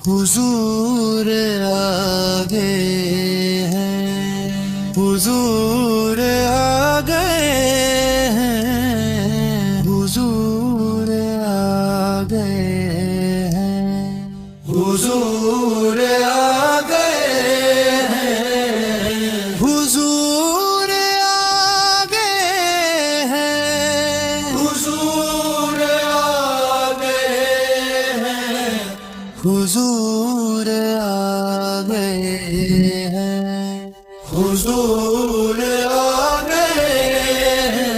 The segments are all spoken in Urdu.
حضور آ گئے ہیں، حضور آ گئے ہیں، حضور آ گئے ہیں، حضور آ گئے ہیں، حضور آ گئے ہیں، حضور آ گئے ہیں، حضور آ گئے ہیں، حضور آ گئے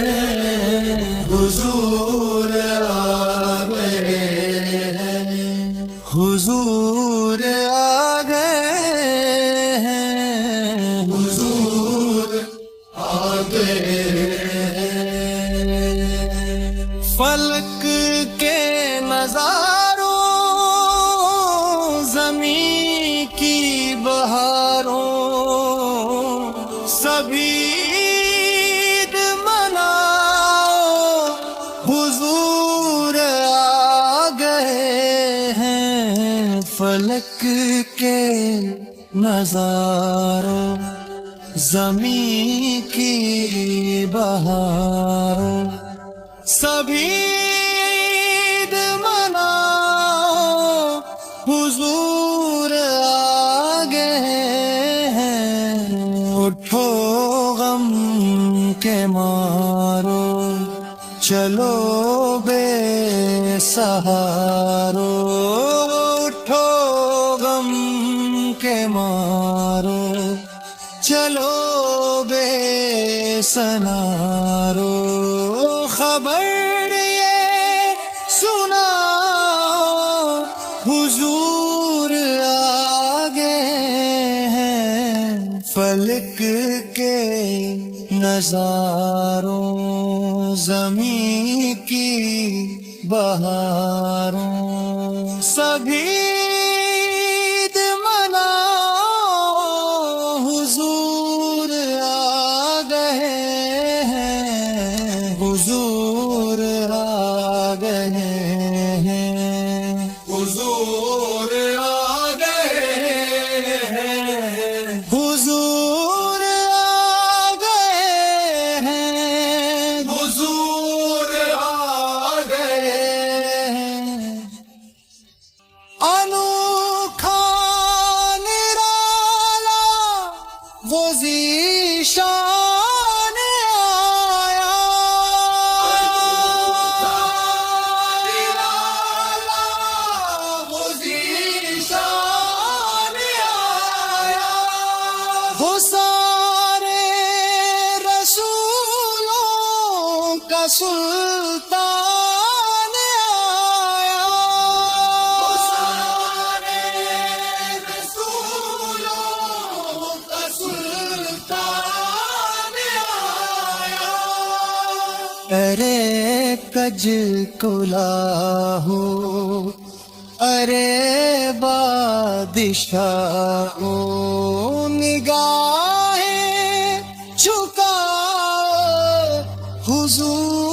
ہیں، حضور آ گئے ہیں، حضور آ گئے ہیں، حضور آ گئے ہیں۔ فلک کے نظاروں، زمین کی بہاروں، سبھی عید مناؤ، حضور آ گئے ہیں۔ فلک کے نظاروں، زمین کی بہاروں، سبھی عید مناؤ، حضور آ گئے ہیں۔ اٹھو غم کے مارو، چلو بے سہارو، اٹھو غم کے مارو، چلو بے سنارو، خبر یہ سناؤ، حضور آ گئے ہیں۔ فلک کے نظاروں، زمین کی بہاروں، سبھی عید مناؤ، حضور آ گئے ہیں، حضور آ گئے ہیں، حضور آ گئے ہیں، حضور آ گئے ہیں، حضور آ گئے ہیں۔ انوکھا نرالا وہ ذیشان آیا، انوکھا نرالا وہ ذیشان آیا، وہ سارے رسولوں کا سلطان آیا، وہ سارے رسولوں کا سلطان آیا۔ ارے کج کلاہو، ارے بادشاہو، نگاہیں جھکاؤ، حضور